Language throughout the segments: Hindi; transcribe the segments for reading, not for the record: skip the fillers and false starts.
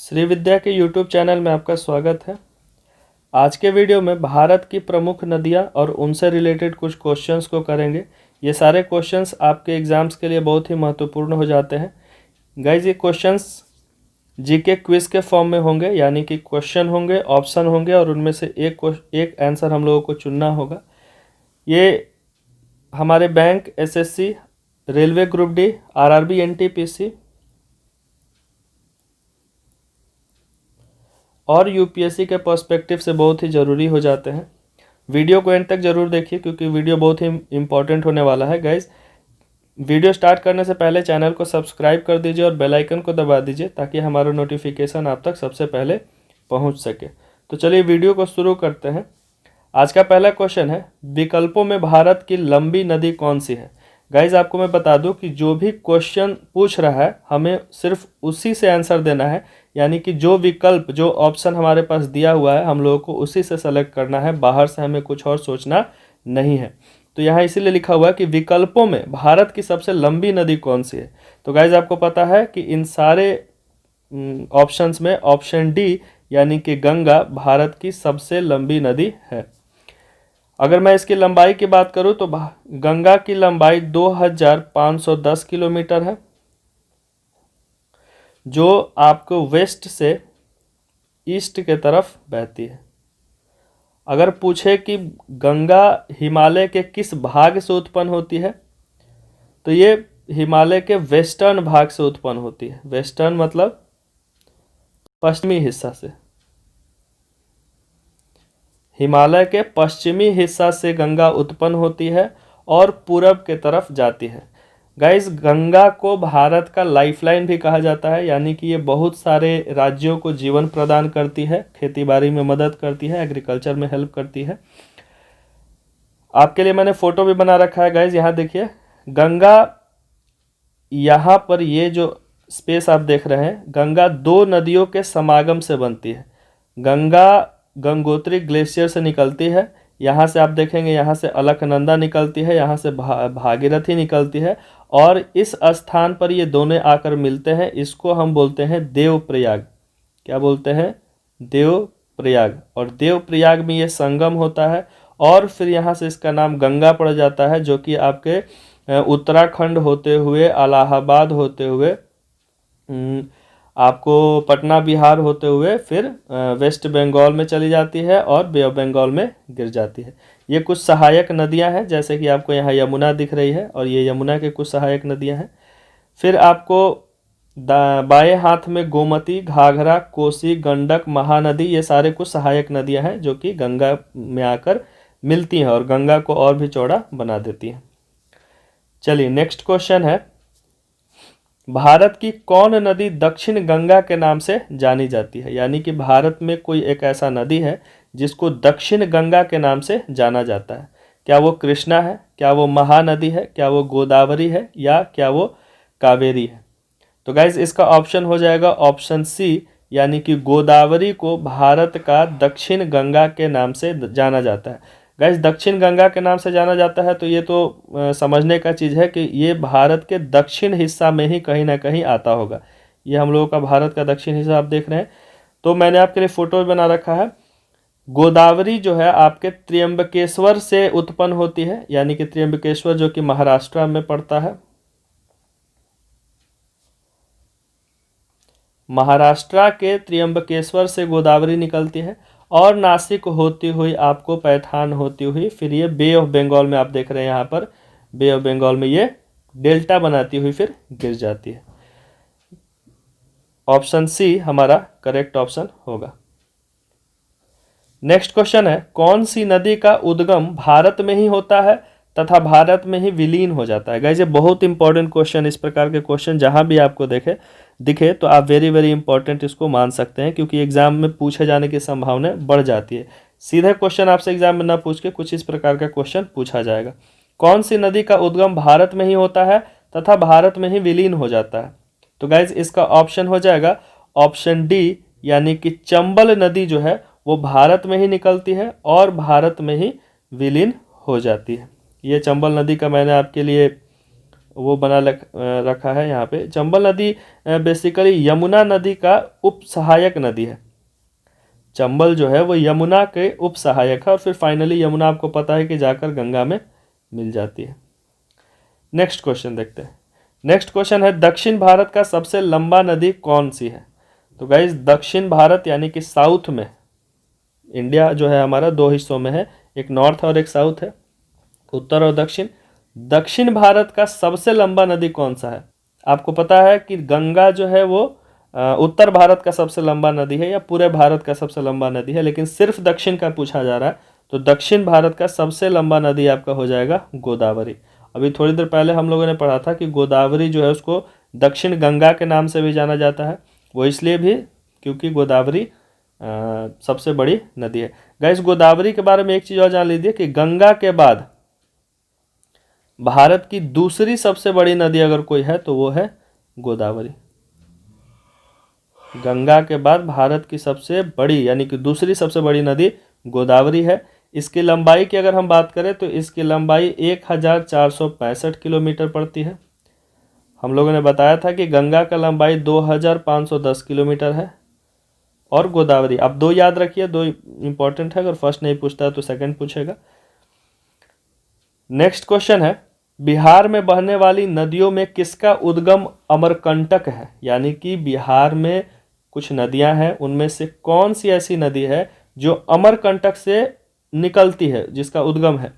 श्री विद्या के YouTube चैनल में आपका स्वागत है। आज के वीडियो में भारत की प्रमुख नदियां और उनसे रिलेटेड कुछ क्वेश्चंस को करेंगे। ये सारे क्वेश्चंस आपके एग्जाम्स के लिए बहुत ही महत्वपूर्ण हो जाते हैं। गाइज, ये क्वेश्चंस जीके क्विज के फॉर्म में होंगे, यानी कि क्वेश्चन होंगे, ऑप्शन होंगे और उनमें से एक आंसर हम लोगों को चुनना होगा। ये हमारे bank, SSC, railway group D, RRB, NTPC और यूपीएससी के पर्सपेक्टिव से बहुत ही ज़रूरी हो जाते हैं। वीडियो को एंड तक ज़रूर देखिए क्योंकि वीडियो बहुत ही इम्पॉर्टेंट होने वाला है। गाइज, वीडियो स्टार्ट करने से पहले चैनल को सब्सक्राइब कर दीजिए और बेल आइकन को दबा दीजिए ताकि हमारा नोटिफिकेशन आप तक सबसे पहले पहुंच सके। तो चलिए वीडियो को शुरू करते हैं। आज का पहला क्वेश्चन है, विकल्पों में भारत की लंबी नदी कौन सी है। गाइज, आपको मैं बता दूं कि जो भी क्वेश्चन पूछ रहा है हमें सिर्फ उसी से आंसर देना है, यानी कि जो विकल्प, जो ऑप्शन हमारे पास दिया हुआ है हम लोगों को उसी से सेलेक्ट करना है। बाहर से हमें कुछ और सोचना नहीं है। तो यहाँ इसीलिए लिखा हुआ है कि विकल्पों में भारत की सबसे लंबी नदी कौन सी है। तो गाइज, आपको पता है कि इन सारे ऑप्शंस में ऑप्शन डी यानी कि गंगा भारत की सबसे लंबी नदी है। अगर मैं इसकी लंबाई की बात करूं तो गंगा की लंबाई 2510 किलोमीटर है, जो आपको वेस्ट से ईस्ट के तरफ बहती है। अगर पूछे कि गंगा हिमालय के किस भाग से उत्पन्न होती है, तो ये हिमालय के वेस्टर्न भाग से उत्पन्न होती है। वेस्टर्न मतलब पश्चिमी हिस्सा से। हिमालय के पश्चिमी हिस्सा से गंगा उत्पन्न होती है और पूरब के तरफ जाती है। गाइस, गंगा को भारत का लाइफलाइन भी कहा जाता है, यानी कि ये बहुत सारे राज्यों को जीवन प्रदान करती है, खेतीबाड़ी में मदद करती है, एग्रीकल्चर में हेल्प करती है। आपके लिए मैंने फोटो भी बना रखा है। गाइस, यहाँ देखिए, गंगा, यहाँ पर ये जो स्पेस आप देख रहे हैं, गंगा दो नदियों के समागम से बनती है। गंगा गंगोत्री ग्लेशियर से निकलती है। यहाँ से आप देखेंगे, यहाँ से अलकनंदा निकलती है, यहाँ से भागीरथी निकलती है और इस स्थान पर ये दोनों आकर मिलते हैं। इसको हम बोलते हैं देवप्रयाग। क्या बोलते हैं? देवप्रयाग। और देवप्रयाग में ये संगम होता है और फिर यहाँ से इसका नाम गंगा पड़ जाता है, जो कि आपके उत्तराखंड होते हुए, इलाहाबाद होते हुए, आपको पटना बिहार होते हुए फिर वेस्ट बंगाल में चली जाती है और बे ऑफ बंगाल में गिर जाती है। ये कुछ सहायक नदियां हैं, जैसे कि आपको यहाँ यमुना दिख रही है और ये यमुना के कुछ सहायक नदियां हैं। फिर आपको बाएं हाथ में गोमती, घाघरा, कोसी, गंडक, महानदी, ये सारे कुछ सहायक नदियां हैं जो कि गंगा में आकर मिलती हैं और गंगा को और भी चौड़ा बना देती हैं। चलिए, नेक्स्ट क्वेश्चन है, भारत की कौन नदी दक्षिण गंगा के नाम से जानी जाती है। यानी कि भारत में कोई एक ऐसा नदी है जिसको दक्षिण गंगा के नाम से जाना जाता है। क्या वो कृष्णा है, क्या वो महानदी है, क्या वो गोदावरी है, या क्या वो कावेरी है। तो गाइज, इसका ऑप्शन हो जाएगा ऑप्शन सी, यानी कि गोदावरी को भारत का दक्षिण गंगा के नाम से जाना जाता है। गाइस, दक्षिण गंगा के नाम से जाना जाता है तो ये तो समझने का चीज़ है कि ये भारत के दक्षिण हिस्सा में ही कहीं ना कहीं आता होगा। ये हम लोगों का भारत का दक्षिण हिस्सा आप देख रहे हैं। तो मैंने आपके लिए फोटो बना रखा है। गोदावरी जो है आपके त्र्यंबकेश्वर से उत्पन्न होती है, यानी कि त्र्यंबकेश्वर जो कि महाराष्ट्र में पड़ता है। महाराष्ट्र के त्र्यंबकेश्वर से गोदावरी निकलती है और नासिक होती हुई आपको पैठान होती हुई फिर ये बे ऑफ बंगाल में आप देख रहे हैं, यहाँ पर बे ऑफ बंगाल में ये डेल्टा बनाती हुई फिर गिर जाती है। ऑप्शन सी हमारा करेक्ट ऑप्शन होगा। नेक्स्ट क्वेश्चन है, कौन सी नदी का उद्गम भारत में ही होता है तथा भारत में ही विलीन हो जाता है। गाइस, ये बहुत इंपॉर्टेंट क्वेश्चन। इस प्रकार के क्वेश्चन जहां भी आपको दिखे तो आप वेरी वेरी इंपॉर्टेंट इसको मान सकते हैं, क्योंकि एग्जाम में पूछे जाने की संभावना बढ़ जाती है। सीधे क्वेश्चन आपसे एग्जाम में ना पूछ के कुछ इस प्रकार का क्वेश्चन पूछा जाएगा। कौन सी नदी का उद्गम भारत में ही होता है तथा भारत में ही विलीन हो जाता है। तो गाइज, इसका ऑप्शन हो जाएगा ऑप्शन डी, यानी कि चंबल नदी जो है वो भारत में ही निकलती है और भारत में ही विलीन हो जाती है। ये चंबल नदी का मैंने आपके लिए वो रखा है यहाँ पे। चंबल नदी बेसिकली यमुना नदी का उप सहायक नदी है। चंबल जो है वो यमुना के उप सहायक है और फिर फाइनली यमुना आपको पता है कि जाकर गंगा में मिल जाती है। नेक्स्ट क्वेश्चन देखते हैं। नेक्स्ट क्वेश्चन है दक्षिण भारत का सबसे लंबा नदी कौन सी है? तो गाइज दक्षिण भारत यानी कि साउथ में, इंडिया जो है हमारा दो हिस्सों में है, एक नॉर्थ और एक साउथ है, उत्तर और दक्षिण। दक्षिण भारत का सबसे लंबा नदी कौन सा है? आपको पता है कि गंगा जो है वो उत्तर भारत का सबसे लंबा नदी है या पूरे भारत का सबसे लंबा नदी है, लेकिन सिर्फ दक्षिण का पूछा जा रहा है। तो दक्षिण भारत का सबसे लंबा नदी आपका हो जाएगा गोदावरी। अभी थोड़ी देर पहले हम लोगों ने पढ़ा था कि गोदावरी जो है उसको दक्षिण गंगा के नाम से भी जाना जाता है। वो इसलिए भी क्योंकि गोदावरी सबसे बड़ी नदी है। गाइस गोदावरी के बारे में एक चीज़ और जान लीजिए कि गंगा के बाद भारत की दूसरी सबसे बड़ी नदी अगर कोई है तो वो है गोदावरी। गंगा के बाद भारत की सबसे बड़ी यानी कि दूसरी सबसे बड़ी नदी गोदावरी है। इसकी लंबाई की अगर हम बात करें तो इसकी लंबाई 1465 किलोमीटर पड़ती है। हम लोगों ने बताया था कि गंगा का लंबाई 2510 किलोमीटर है और गोदावरी, आप दो याद रखिए, दो इंपॉर्टेंट है, अगर फर्स्ट नहीं पूछता है तो सेकंड पूछेगा। नेक्स्ट क्वेश्चन है बिहार में बहने वाली नदियों में किसका उद्गम अमरकंटक है? यानी कि बिहार में कुछ नदियां हैं, उनमें से कौन सी ऐसी नदी है जो अमरकंटक से निकलती है, जिसका उद्गम है?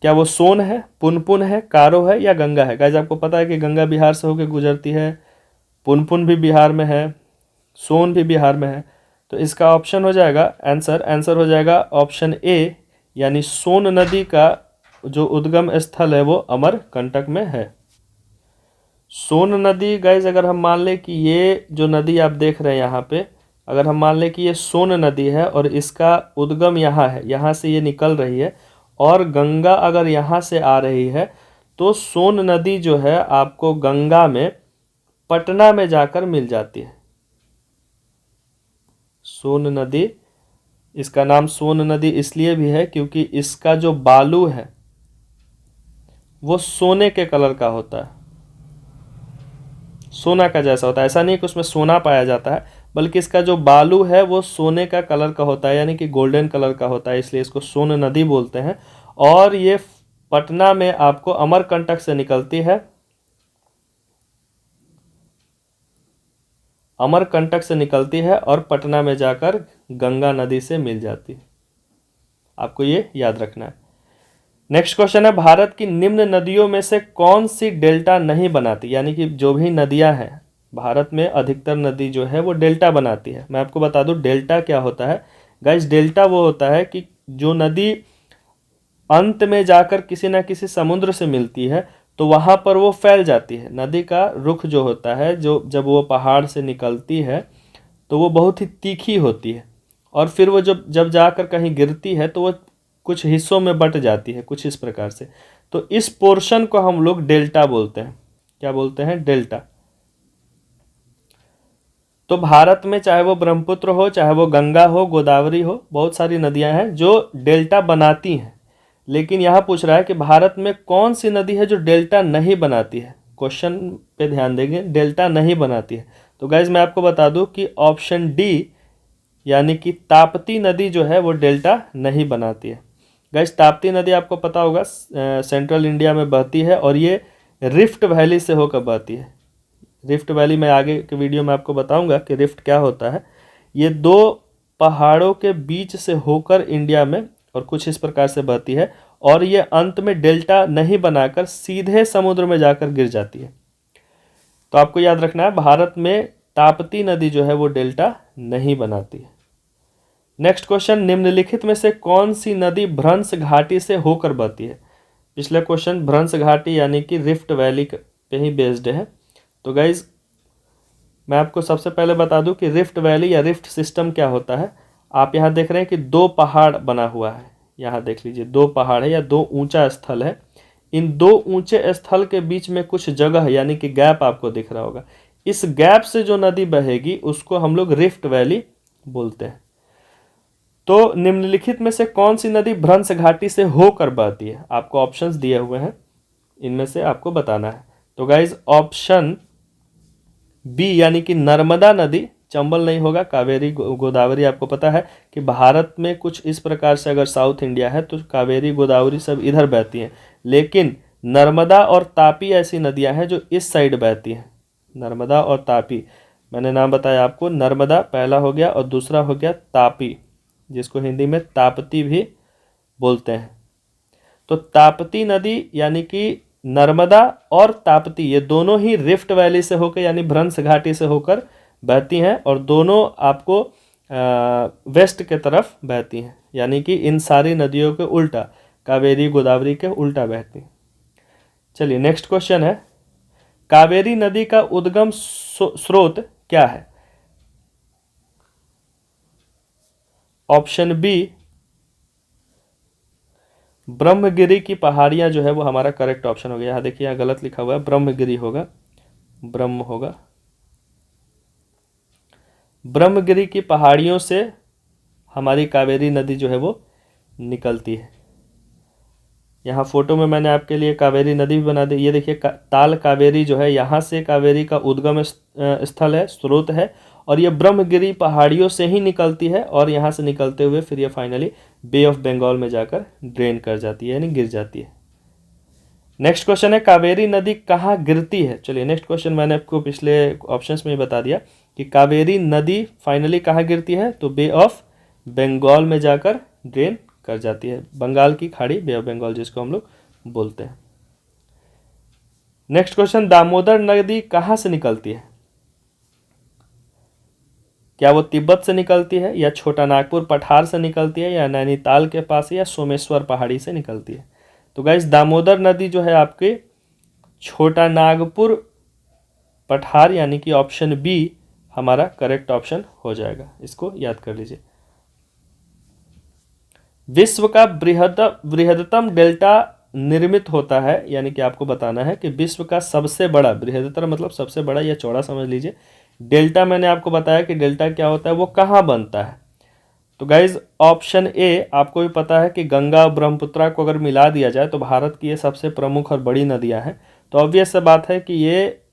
क्या वो सोन है, पुनपुन है, कारो है या गंगा है? गाइस आपको पता है कि गंगा बिहार से होकर गुजरती है, पुनपुन भी बिहार में है, सोन भी बिहार में है। तो इसका ऑप्शन हो जाएगा आंसर हो जाएगा ऑप्शन ए, यानी सोन नदी का जो उद्गम स्थल है वो अमरकंटक में है। सोन नदी गाइज अगर हम मान लें कि ये जो नदी आप देख रहे हैं यहाँ पे, अगर हम मान लें कि ये सोन नदी है और इसका उद्गम यहाँ है, यहाँ से ये निकल रही है और गंगा अगर यहाँ से आ रही है, तो सोन नदी जो है आपको गंगा में पटना में जाकर मिल जाती है। सोन नदी, इसका नाम सोन नदी इसलिए भी है क्योंकि इसका जो बालू है वो सोने के कलर का होता है, सोना का जैसा होता है। ऐसा नहीं कि उसमें सोना पाया जाता है, बल्कि इसका जो बालू है वो सोने का कलर का होता है, यानी कि गोल्डन कलर का होता है, इसलिए इसको सोन नदी बोलते हैं। और ये पटना में आपको अमरकंटक से निकलती है, अमरकंटक से निकलती है और पटना में जाकर गंगा नदी से मिल जाती है। आपको ये याद रखना है। नेक्स्ट क्वेश्चन है भारत की निम्न नदियों में से कौन सी डेल्टा नहीं बनाती? यानी कि जो भी नदियां हैं भारत में, अधिकतर नदी जो है वो डेल्टा बनाती है। मैं आपको बता दूं डेल्टा क्या होता है। गाइस डेल्टा वो होता है कि जो नदी अंत में जाकर किसी ना किसी समुद्र से मिलती है तो वहां पर वो फैल जाती है। नदी का रुख जो होता है, जो जब वो पहाड़ से निकलती है तो वो बहुत ही तीखी होती है और फिर वो जब जाकर कहीं गिरती है तो वो कुछ हिस्सों में बट जाती है, कुछ इस प्रकार से। तो इस पोर्शन को हम लोग डेल्टा बोलते हैं। क्या बोलते हैं? डेल्टा। तो भारत में चाहे वो ब्रह्मपुत्र हो, चाहे वो गंगा हो, गोदावरी हो, बहुत सारी नदियां हैं जो डेल्टा बनाती हैं। लेकिन यहाँ पूछ रहा है कि भारत में कौन सी नदी है जो डेल्टा नहीं बनाती है? क्वेश्चन पे ध्यान देंगे, डेल्टा नहीं बनाती है। तो गाइज मैं आपको बता दूं कि ऑप्शन डी यानी कि ताप्ती नदी जो है वो डेल्टा नहीं बनाती है। गाइस ताप्ती नदी आपको पता होगा सेंट्रल इंडिया में बहती है और ये रिफ्ट वैली से होकर बहती है। रिफ्ट वैली में आगे के वीडियो में आपको बताऊंगा कि रिफ्ट क्या होता है। ये दो पहाड़ों के बीच से होकर इंडिया में और कुछ इस प्रकार से बहती है और ये अंत में डेल्टा नहीं बनाकर सीधे समुद्र में जाकर गिर जाती है। तो आपको याद रखना है भारत में ताप्ती नदी जो है वो डेल्टा नहीं बनाती है। नेक्स्ट क्वेश्चन निम्नलिखित में से कौन सी नदी भ्रंश घाटी से होकर बहती है? पिछला क्वेश्चन भ्रंश घाटी यानी कि रिफ्ट वैली पे ही बेस्ड है। तो गाइज मैं आपको सबसे पहले बता दूं कि रिफ्ट वैली या रिफ्ट सिस्टम क्या होता है। आप यहाँ देख रहे हैं कि दो पहाड़ बना हुआ है, यहाँ देख लीजिए दो पहाड़ है या दो ऊंचा स्थल है। इन दो ऊंचे स्थल के बीच में कुछ जगह यानी कि गैप आपको दिख रहा होगा। इस गैप से जो नदी बहेगी उसको हम लोग रिफ्ट वैली बोलते हैं। तो निम्नलिखित में से कौन सी नदी भ्रंश घाटी से होकर बहती है? आपको ऑप्शंस दिए हुए हैं, इनमें से आपको बताना है। तो गाइज ऑप्शन बी यानी कि नर्मदा नदी, चंबल नहीं होगा, कावेरी गोदावरी आपको पता है कि भारत में कुछ इस प्रकार से अगर साउथ इंडिया है तो कावेरी गोदावरी सब इधर बहती हैं, लेकिन नर्मदा और तापी ऐसी नदियां हैं जो इस साइड बहती हैं। नर्मदा और तापी, मैंने नाम बताया आपको, नर्मदा पहला हो गया और दूसरा हो गया तापी, जिसको हिंदी में ताप्ती भी बोलते हैं। तो ताप्ती नदी यानी कि नर्मदा और ताप्ती ये दोनों ही रिफ्ट वैली से होकर यानी भ्रंश घाटी से होकर बहती हैं और दोनों आपको वेस्ट के तरफ बहती हैं, यानी कि इन सारी नदियों के उल्टा, कावेरी गोदावरी के उल्टा बहती हैं। चलिए नेक्स्ट क्वेश्चन है, कावेरी नदी का उद्गम स्रोत क्या है? ऑप्शन बी ब्रह्मगिरी की पहाड़ियां जो है वो हमारा करेक्ट ऑप्शन हो गया। यहाँ देखिए, यहाँ गलत लिखा हुआ है, ब्रह्मगिरी होगा, ब्रह्म होगा। ब्रह्मगिरी की पहाड़ियों से हमारी कावेरी नदी जो है वो निकलती है। यहाँ फोटो में मैंने आपके लिए कावेरी नदी भी बना दी। ये देखिए ताल कावेरी जो है, यहाँ से कावेरी का उद्गम स्थल है, स्रोत है, और ये ब्रह्मगिरी पहाड़ियों से ही निकलती है और यहाँ से निकलते हुए फिर ये फाइनली बे ऑफ बंगाल में जाकर ड्रेन कर जाती है, यानी गिर जाती है। नेक्स्ट क्वेश्चन है, कावेरी नदी कहाँ गिरती है? चलिए नेक्स्ट क्वेश्चन मैंने आपको पिछले ऑप्शंस में बता दिया कि कावेरी नदी फाइनली कहाँ गिरती है, तो बे ऑफ बंगाल में जाकर ड्रेन कर जाती है, बंगाल की खाड़ी, बे ऑफ बंगाल जिसको हम लोग बोलते हैं। नेक्स्ट क्वेश्चन, दामोदर नदी कहाँ से निकलती है? क्या वो तिब्बत से निकलती है, या छोटा नागपुर पठार से निकलती है, या नैनीताल के पास, या सोमेश्वर पहाड़ी से निकलती है? तो गाइस दामोदर नदी जो है आपके छोटा नागपुर पठार यानी कि ऑप्शन बी हमारा करेक्ट ऑप्शन हो जाएगा, इसको याद कर लीजिए। विश्व का बृहदतम डेल्टा निर्मित होता है, यानी कि आपको बताना है कि विश्व का सबसे बड़ा, बृहदतर मतलब सबसे बड़ा या चौड़ा समझ लीजिए, डेल्टा मैंने आपको बताया कि डेल्टा क्या होता है, वो कहाँ बनता है। तो गाइज ऑप्शन ए आपको भी पता है कि गंगा और ब्रह्मपुत्रा को अगर मिला दिया जाए तो भारत की ये सबसे प्रमुख और बड़ी नदियां हैं, तो ऑब्वियस सा बात है कि ये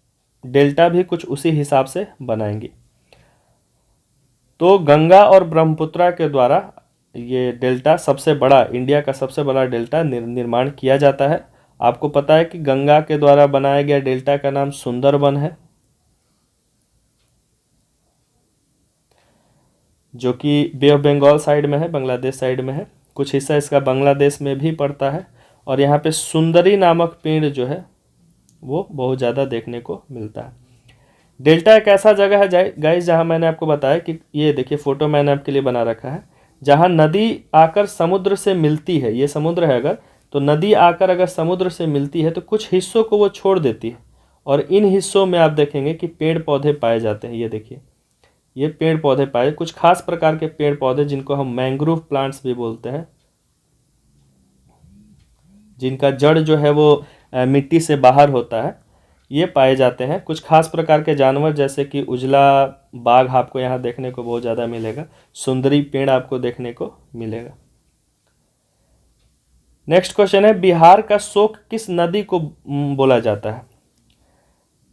डेल्टा भी कुछ उसी हिसाब से बनाएंगी। तो गंगा और ब्रह्मपुत्रा के द्वारा ये डेल्टा सबसे बड़ा, इंडिया का सबसे बड़ा डेल्टा निर्माण किया जाता है। आपको पता है कि गंगा के द्वारा बनाया गया डेल्टा का नाम सुंदरबन है, जो कि बे ऑफ बंगाल साइड में है, बांग्लादेश साइड में है, कुछ हिस्सा इसका बांग्लादेश में भी पड़ता है। और यहाँ पे सुंदरी नामक पेड़ जो है वो बहुत ज़्यादा देखने को मिलता है। डेल्टा एक ऐसा जगह है गाइस जहाँ मैंने आपको बताया कि ये देखिए फोटो मैंने आपके लिए बना रखा है, जहाँ नदी आकर समुद्र से मिलती है, ये समुद्र है अगर, तो नदी आकर अगर समुद्र से मिलती है तो कुछ हिस्सों को वो छोड़ देती है और इन हिस्सों में आप देखेंगे कि पेड़ पौधे पाए जाते हैं। ये देखिए, ये पेड़ पौधे पाए, कुछ खास प्रकार के पेड़ पौधे जिनको हम मैंग्रोव प्लांट्स भी बोलते हैं, जिनका जड़ जो है वो मिट्टी से बाहर होता है, ये पाए जाते हैं। कुछ खास प्रकार के जानवर जैसे कि उजला बाघ आपको यहाँ देखने को बहुत ज़्यादा मिलेगा, सुंदरी पेड़ आपको देखने को मिलेगा। नेक्स्ट क्वेश्चन है, बिहार का शोक किस नदी को बोला जाता है?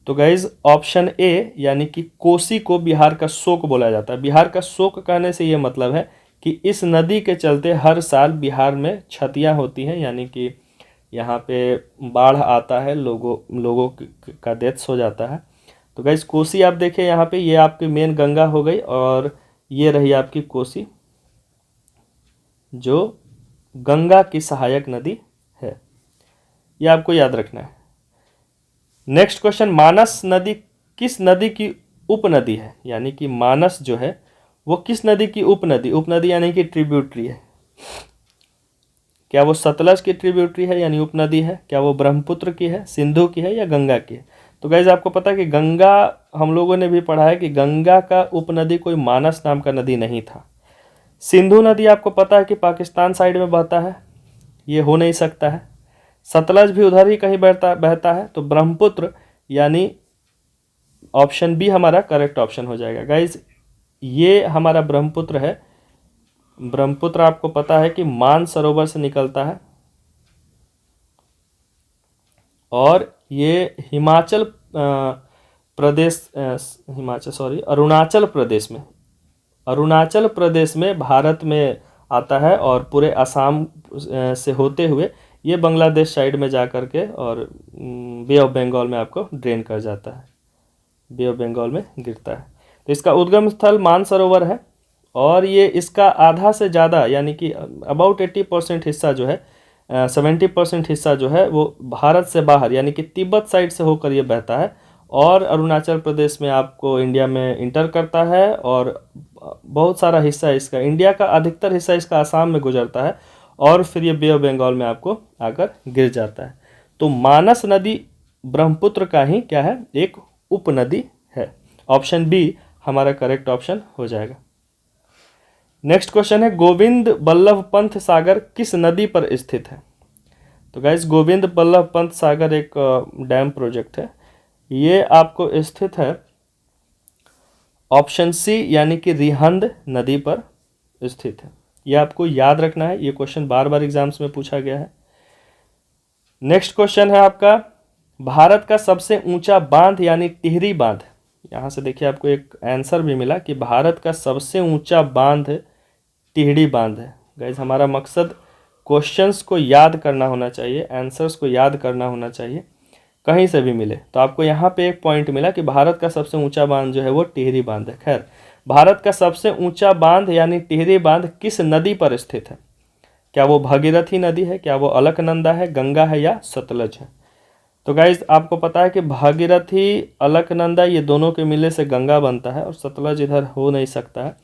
तो गाइज ऑप्शन ए यानी कि कोसी को बिहार का शोक बोला जाता है। बिहार का शोक कहने से ये मतलब है कि इस नदी के चलते हर साल बिहार में क्षतियाँ होती हैं, यानी कि यहाँ पे बाढ़ आता है, लोगों का डेथ्स हो जाता है। तो गाइज कोसी आप देखिए यहाँ पे, ये आपकी मेन गंगा हो गई और ये रही आपकी कोसी, जो गंगा की सहायक नदी है, ये आपको याद रखना है। नेक्स्ट क्वेश्चन, मानस नदी किस नदी की उपनदी है? यानी कि मानस जो है वो किस नदी की उपनदी यानी कि ट्रिब्यूटरी है। क्या वो सतलज की ट्रिब्यूटरी है यानी उपनदी है? क्या वो ब्रह्मपुत्र की है, सिंधु की है, या गंगा की है? तो गाइज आपको पता है कि गंगा, हम लोगों ने भी पढ़ा है कि गंगा का उपनदी कोई मानस नाम का नदी नहीं था। सिंधु नदी आपको पता है कि पाकिस्तान साइड में बहता है, ये हो नहीं सकता है। सतलज भी उधर ही कहीं बहता है। तो ब्रह्मपुत्र यानी ऑप्शन बी हमारा करेक्ट ऑप्शन हो जाएगा। गाइज ये हमारा ब्रह्मपुत्र है। ब्रह्मपुत्र आपको पता है कि मानसरोवर से निकलता है और ये अरुणाचल प्रदेश में भारत में आता है और पूरे असम से होते हुए ये बांग्लादेश साइड में जा कर के और बे ऑफ बंगाल में आपको ड्रेन कर जाता है, बे ऑफ बंगाल में गिरता है। तो इसका उद्गम स्थल मानसरोवर है और ये इसका आधा से ज़्यादा यानी कि अबाउट 80% हिस्सा जो है 70% हिस्सा जो है वो भारत से बाहर यानी कि तिब्बत साइड से होकर ये बहता है और अरुणाचल प्रदेश में आपको इंडिया में इंटर करता है और बहुत सारा हिस्सा इसका, इंडिया का अधिकतर हिस्सा इसका आसाम में गुजरता है और फिर ये बे ऑफ बंगाल में आपको आकर गिर जाता है। तो मानस नदी ब्रह्मपुत्र का ही क्या है, एक उपनदी है। ऑप्शन बी हमारा करेक्ट ऑप्शन हो जाएगा। नेक्स्ट क्वेश्चन है, गोविंद बल्लभ पंत सागर किस नदी पर स्थित है? तो गाइस गोविंद बल्लभ पंत सागर एक डैम प्रोजेक्ट है, ये आपको स्थित है ऑप्शन सी यानी कि रिहंद नदी पर स्थित है। ये आपको याद रखना है, ये क्वेश्चन बार बार एग्जाम्स में पूछा गया है। नेक्स्ट क्वेश्चन है आपका, भारत का सबसे ऊंचा बांध यानी टिहरी बांध, यहाँ से देखिए आपको एक आंसर भी मिला कि भारत का सबसे ऊंचा बांध टिहरी बांध है। गाइज हमारा मकसद क्वेश्चंस को याद करना होना चाहिए, आंसर्स को याद करना होना चाहिए, कहीं से भी मिले। तो आपको यहाँ पे एक पॉइंट मिला कि भारत का सबसे ऊंचा बांध जो है वो टिहरी बांध है। खैर, भारत का सबसे ऊंचा बांध यानी टिहरी बांध किस नदी पर स्थित है? क्या वो भागीरथी नदी है, क्या वो अलकनंदा है, गंगा है या सतलज है? तो गाइज आपको पता है कि भागीरथी, अलकनंदा ये दोनों के मिलने से गंगा बनता है और सतलज इधर हो नहीं सकता है।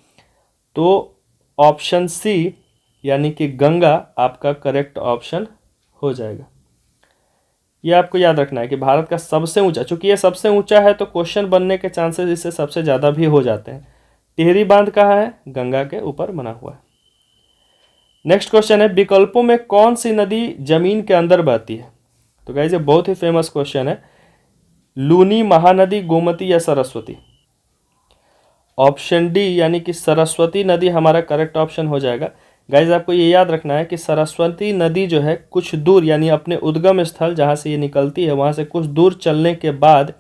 तो ऑप्शन सी यानी कि गंगा आपका करेक्ट ऑप्शन हो जाएगा। ये आपको याद रखना है कि भारत का सबसे ऊंचा, चूंकि ये सबसे ऊंचा है तो क्वेश्चन बनने के चांसेस इससे सबसे ज़्यादा भी हो जाते हैं। टिहरी बांध कहाँ है? गंगा के ऊपर बना हुआ है। नेक्स्ट क्वेश्चन है, विकल्पों में कौन सी नदी जमीन के अंदर बहती है? तो गाइस ये बहुत ही फेमस क्वेश्चन है, लूनी, महानदी, गोमती या सरस्वती? ऑप्शन डी यानी कि सरस्वती नदी हमारा करेक्ट ऑप्शन हो जाएगा। गाइज आपको ये याद रखना है कि सरस्वती नदी जो है कुछ दूर यानी अपने उद्गम स्थल जहाँ से ये निकलती है वहाँ से कुछ दूर चलने के बाद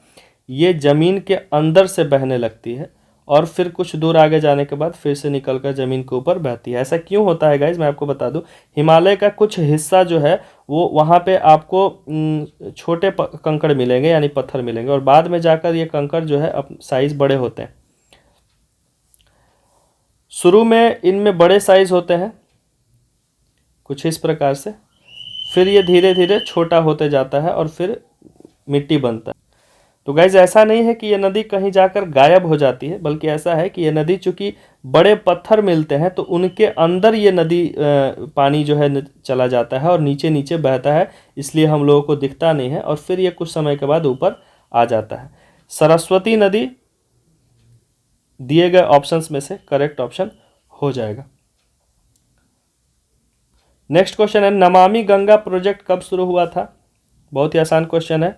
ये ज़मीन के अंदर से बहने लगती है और फिर कुछ दूर आगे जाने के बाद फिर से निकलकर ज़मीन के ऊपर बहती है। ऐसा क्यों होता है गाइज, मैं आपको बता दूं, हिमालय का कुछ हिस्सा जो है वो वहाँ पे आपको छोटे कंकड़ मिलेंगे यानी पत्थर मिलेंगे और बाद में जाकर ये कंकड़ जो है साइज़ बड़े होते हैं। शुरू में इनमें बड़े साइज होते हैं कुछ इस प्रकार से, फिर ये धीरे धीरे छोटा होते जाता है और फिर मिट्टी बनता है। तो गाइज ऐसा नहीं है कि ये नदी कहीं जाकर गायब हो जाती है, बल्कि ऐसा है कि ये नदी चूंकि बड़े पत्थर मिलते हैं तो उनके अंदर ये नदी पानी जो है चला जाता है और नीचे नीचे बहता है, इसलिए हम लोगों को दिखता नहीं है और फिर ये कुछ समय के बाद ऊपर आ जाता है। सरस्वती नदी दिए गए ऑप्शंस में से करेक्ट ऑप्शन हो जाएगा। नेक्स्ट क्वेश्चन है, नमामि गंगा प्रोजेक्ट कब शुरू हुआ था? बहुत ही आसान क्वेश्चन है,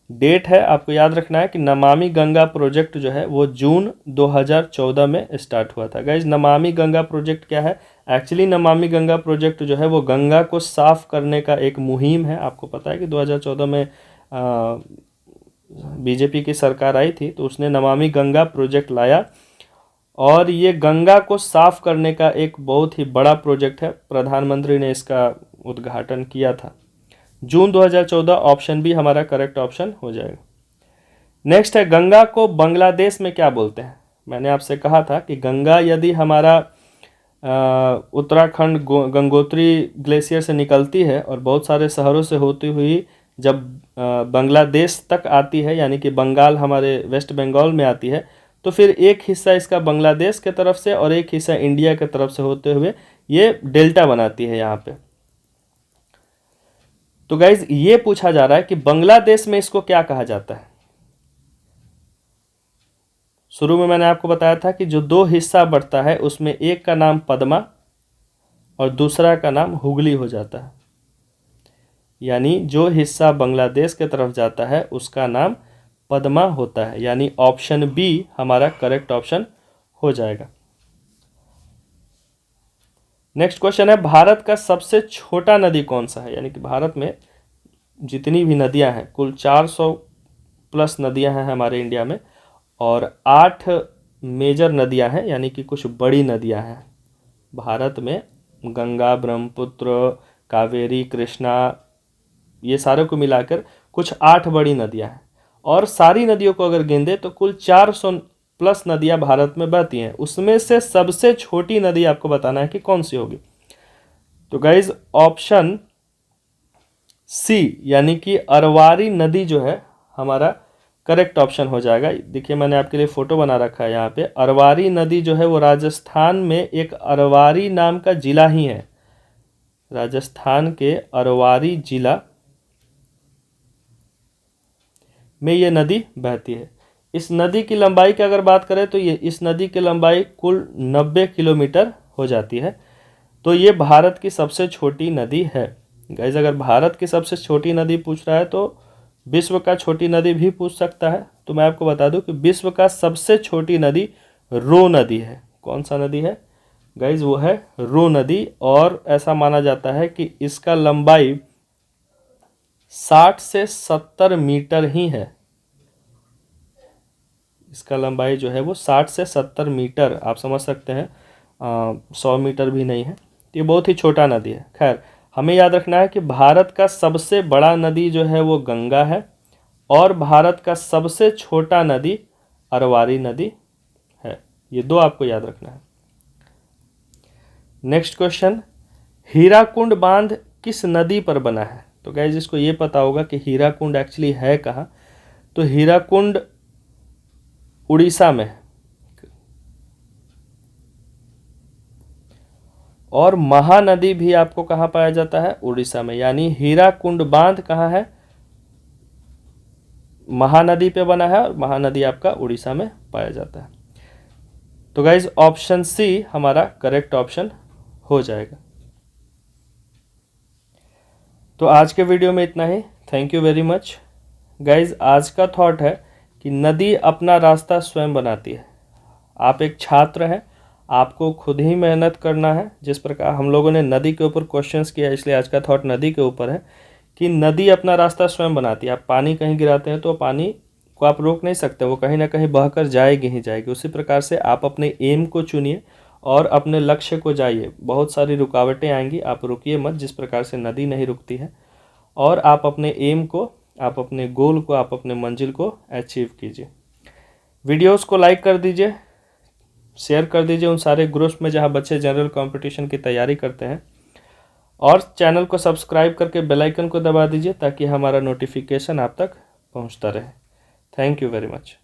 डेट है आपको याद रखना है कि नमामि गंगा प्रोजेक्ट जो है वो जून 2014 में स्टार्ट हुआ था। गाइज नमामि गंगा प्रोजेक्ट क्या है? एक्चुअली नमामि गंगा प्रोजेक्ट जो है वो गंगा को साफ करने का एक मुहिम है। आपको पता है कि 2014 में बीजेपी की सरकार आई थी तो उसने नमामि गंगा प्रोजेक्ट लाया और ये गंगा को साफ करने का एक बहुत ही बड़ा प्रोजेक्ट है। प्रधानमंत्री ने इसका उद्घाटन किया था जून 2014। ऑप्शन बी हमारा करेक्ट ऑप्शन हो जाएगा। नेक्स्ट है, गंगा को बांग्लादेश में क्या बोलते हैं? मैंने आपसे कहा था कि गंगा यदि हमारा उत्तराखंड गंगोत्री ग्लेशियर से निकलती है और बहुत सारे शहरों से होती हुई जब बांग्लादेश तक आती है यानी कि बंगाल हमारे वेस्ट बंगाल में आती है तो फिर एक हिस्सा इसका बांग्लादेश के तरफ से और एक हिस्सा इंडिया के तरफ से होते हुए ये डेल्टा बनाती है यहाँ पे। तो गाइज ये पूछा जा रहा है कि बांग्लादेश में इसको क्या कहा जाता है? शुरू में मैंने आपको बताया था कि जो दो हिस्सा बढ़ता है उसमें एक का नाम पद्मा और दूसरा का नाम हुगली हो जाता है, यानी जो हिस्सा बांग्लादेश के तरफ जाता है उसका नाम पद्मा होता है, यानी ऑप्शन बी हमारा करेक्ट ऑप्शन हो जाएगा। नेक्स्ट क्वेश्चन है, भारत का सबसे छोटा नदी कौन सा है? यानी कि भारत में जितनी भी नदियां हैं, कुल 400 प्लस नदियां हैं हमारे इंडिया में, और 8 मेजर नदियां हैं, यानी कि कुछ बड़ी नदियां हैं भारत में। गंगा, ब्रह्मपुत्र, कावेरी, कृष्णा, ये सारे को मिलाकर कुछ 8 बड़ी नदियां हैं। और सारी नदियों को अगर गिन दे तो कुल 400 प्लस नदियां भारत में बहती हैं। उसमें से सबसे छोटी नदी आपको बताना है कि कौन सी होगी। तो गाइज ऑप्शन सी यानी कि अरवारी नदी जो है हमारा करेक्ट ऑप्शन हो जाएगा। देखिए मैंने आपके लिए फोटो बना रखा है यहाँ पे। अरवारी नदी जो है वो राजस्थान में एक अरवारी नाम का जिला ही है। राजस्थान के अरवारी जिला में ये नदी बहती है। इस नदी की लंबाई की अगर बात करें तो ये इस नदी की लंबाई कुल 90 किलोमीटर हो जाती है। तो ये भारत की सबसे छोटी नदी है। गाइज अगर भारत की सबसे छोटी नदी पूछ रहा है तो विश्व का छोटी नदी भी पूछ सकता है। तो मैं आपको बता दूं कि विश्व का सबसे छोटी नदी रो नदी है। कौन सा नदी है गाइज? वो है रो नदी। और ऐसा माना जाता है कि इसका लंबाई 60 से 70 मीटर ही है। इसका लंबाई जो है वो 60 से 70 मीटर, आप समझ सकते हैं 100 मीटर भी नहीं है। ये बहुत ही छोटा नदी है। खैर हमें याद रखना है कि भारत का सबसे बड़ा नदी जो है वो गंगा है और भारत का सबसे छोटा नदी अरवारी नदी है। ये दो आपको याद रखना है। नेक्स्ट क्वेश्चन, हीराकुंड बांध किस नदी पर बना है? तो गाइस जिसको ये पता होगा कि हीराकुंड एक्चुअली है कहाँ, तो हीराकुंड उड़ीसा में है। और महानदी भी आपको कहाँ पाया जाता है? उड़ीसा में। यानी हीराकुंड बांध कहाँ है? महानदी पे बना है और महानदी आपका उड़ीसा में पाया जाता है। तो गाइज ऑप्शन सी हमारा करेक्ट ऑप्शन हो जाएगा। तो आज के वीडियो में इतना ही। Thank you very much guys. आज का थॉट है कि नदी अपना रास्ता स्वयं बनाती है। आप एक छात्र हैं, आपको खुद ही मेहनत करना है। जिस प्रकार हम लोगों ने नदी के ऊपर क्वेश्चंस किया, इसलिए आज का थॉट नदी के ऊपर है कि नदी अपना रास्ता स्वयं बनाती है। आप पानी कहीं गिराते हैं तो पानी को आप रोक नहीं सकते, वो कहीं ना कहीं बहकर जाएगी ही जाएगी। उसी प्रकार से आप अपने एम को चुनिए और अपने लक्ष्य को जाइए। बहुत सारी रुकावटें आएंगी, आप रुकिए मत, जिस प्रकार से नदी नहीं रुकती है। और आप अपने एम को, आप अपने गोल को, आप अपने मंजिल को अचीव कीजिए। वीडियोस को लाइक कर दीजिए, शेयर कर दीजिए उन सारे ग्रुप्स में जहां बच्चे जनरल कंपटीशन की तैयारी करते हैं। और चैनल को सब्सक्राइब करके बेल आइकन को दबा दीजिए ताकि हमारा नोटिफिकेशन आप तक पहुंचता रहे। Thank you very much.